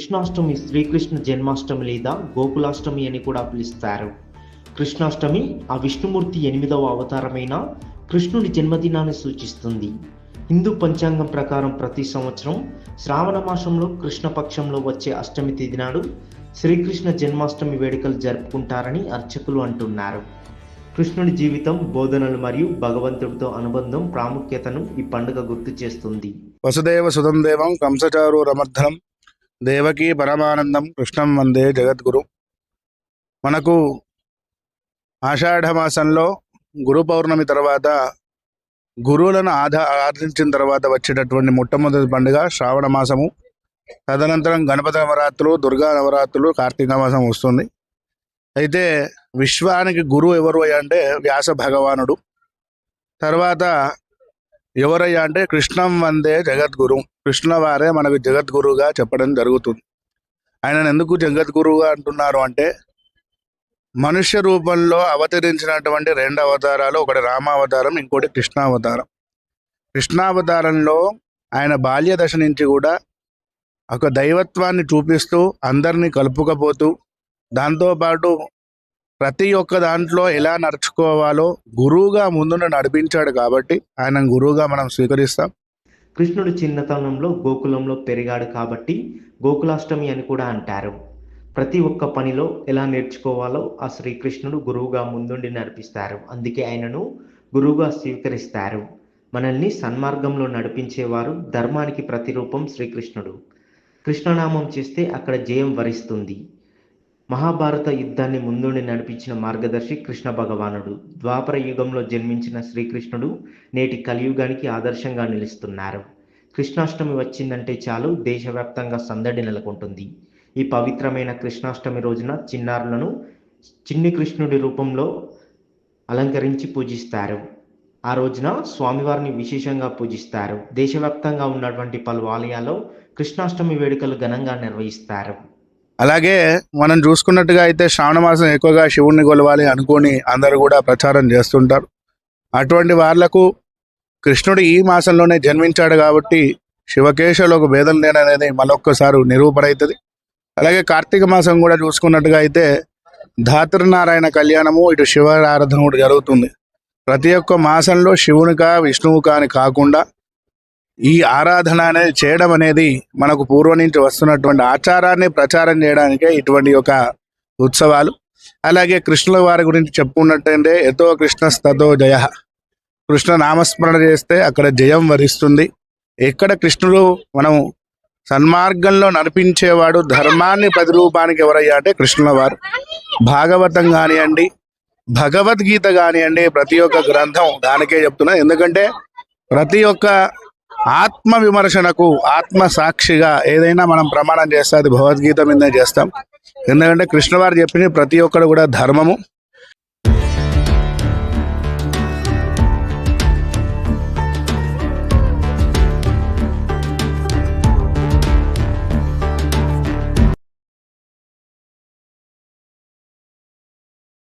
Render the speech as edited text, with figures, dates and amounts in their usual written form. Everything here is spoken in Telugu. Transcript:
కృష్ణాష్టమి శ్రీకృష్ణ జన్మాష్టమి లేదా గోకులాష్టమి అని కూడా పిలుస్తారు. కృష్ణాష్టమి ఆ విష్ణుమూర్తి 8వ అవతారమైన కృష్ణుడి జన్మదినాన్ని సూచిస్తుంది. హిందూ పంచాంగం ప్రకారం ప్రతి సంవత్సరం శ్రావణ మాసంలో కృష్ణపక్షంలో వచ్చే అష్టమి తిథి నాడు శ్రీకృష్ణ జన్మాష్టమి వేడుకలు జరుపుకుంటారని అర్చకులు అంటున్నారు. కృష్ణుడి జీవితం, బోధనలు మరియు భగవంతుడితో అనుబంధం ప్రాముఖ్యతను ఈ పండుగ గుర్తు చేస్తుంది. వసుదేవ సుతం దేవం కంసచారూరమర్ధనం దేవకీ పరమానందం కృష్ణం వందే జగద్గురు. మనకు ఆషాఢమాసంలో గురు పౌర్ణమి తర్వాత గురువులను ఆరాధించిన తర్వాత వచ్చేటటువంటి మొట్టమొదటి పండుగ శ్రావణ మాసము. తదనంతరం గణపతి నవరాత్రులు, దుర్గా నవరాత్రులు, కార్తీక మాసం వస్తుంది. అయితే విశ్వానికి గురువు ఎవరు అంటే వ్యాస భగవానుడు. తర్వాత ఎవరయ్యా అంటే కృష్ణం వందే జగద్గురు, కృష్ణ వారే మనకు జగద్గురుగా చెప్పడం జరుగుతుంది. ఆయనను ఎందుకు జగద్గురువుగా అంటున్నారు అంటే మనుష్య రూపంలో అవతరించినటువంటి 2 అవతారాలు, ఒకటి రామావతారం, ఇంకోటి కృష్ణావతారం. కృష్ణావతారంలో ఆయన బాల్య దశ నుంచి కూడా ఒక దైవత్వాన్ని చూపిస్తూ అందరినీ కలుపుకపోతూ దాంతోపాటు ప్రతి ఒక్క దాంట్లో ఎలా నడుచుకోవాలో గురువుగా ముందున నడిపించాడు కాబట్టి ఆయన గురువుగా మనం స్వీకరిస్తాం. కృష్ణుడు చిన్నతనంలో గోకులంలో పెరిగాడు కాబట్టి గోకులాష్టమి అని కూడా అంటారు. ప్రతి ఒక్క పనిలో ఎలా నేర్చుకోవాలో ఆ శ్రీకృష్ణుడు గురువుగా ముందుండి నడిపిస్తారు. అందుకే ఆయనను గురువుగా స్వీకరిస్తారు. మనల్ని సన్మార్గంలో నడిపించేవారు, ధర్మానికి ప్రతిరూపం శ్రీకృష్ణుడు. కృష్ణనామం చేస్తే అక్కడ జయం వరిస్తుంది. మహాభారత యుద్ధాన్ని ముందుండి నడిపించిన మార్గదర్శి కృష్ణ భగవానుడు. ద్వాపర యుగంలో జన్మించిన శ్రీకృష్ణుడు నేటి కలియుగానికి ఆదర్శంగా నిలుస్తున్నారు. కృష్ణాష్టమి వచ్చిందంటే చాలు దేశవ్యాప్తంగా సందడి నెలకొంటుంది. ఈ పవిత్రమైన కృష్ణాష్టమి రోజున చిన్నారులను చిన్ని కృష్ణుడి రూపంలో అలంకరించి పూజిస్తారు. ఆ రోజున స్వామివారిని విశేషంగా పూజిస్తారు. దేశవ్యాప్తంగా ఉన్నటువంటి పలు ఆలయాల్లో కృష్ణాష్టమి వేడుకలు ఘనంగా నిర్వహిస్తారు. అలాగే మనం చూసుకున్నట్టుగా అయితే శ్రావణ మాసం ఎక్కువగా శివుణ్ణి కొలవాలి అనుకొని అందరూ కూడా ప్రచారం చేస్తుంటారు. అటువంటి వాళ్లకు కృష్ణుడు ఈ మాసంలోనే జన్మించాడు కాబట్టి శివకేశవులో ఒక భేదం లేదనేది మరొక్కసారి నిరూపణ అవుతుంది. అలాగే కార్తీక మాసం కూడా చూసుకున్నట్టుగా అయితే ధాత్రినారాయణ కళ్యాణము, ఇటు శివ ఆరాధన కూడా జరుగుతుంది. ప్రతి ఒక్క మాసంలో శివునికా విష్ణువుకా అని కాకుండా ఈ ఆరాధన అనేది చేయడం అనేది మనకు పూర్వం నుంచి వస్తున్నటువంటి ఆచారాన్ని ప్రచారం చేయడానికే ఇటువంటి ఒక ఉత్సవాలు. అలాగే కృష్ణుల వారి గురించి చెప్పుకున్నట్టంటే ఎతో కృష్ణస్తతో జయ, కృష్ణ నామస్మరణ చేస్తే అక్కడ జయం వరిస్తుంది. ఎక్కడ కృష్ణుడు మనం సన్మార్గంలో నడిపించేవాడు, ధర్మాన్ని ప్రతిరూపానికి ఎవరయ్యా అంటే కృష్ణుల వారు. భాగవతం కానివ్వండి, భగవద్గీత కానివ్వండి, ప్రతి ఒక్క గ్రంథం దానికే చెప్తున్నా. ఎందుకంటే ప్రతి ఒక్క ఆత్మ విమర్శనకు ఆత్మ సాక్షిగా ఏదైనా మనం ప్రమాణం చేస్తే అది భగవద్గీత మీదనే చేస్తాం. ఎందుకంటే కృష్ణవారు చెప్పిన ప్రతి ఒక్కరు కూడా ధర్మము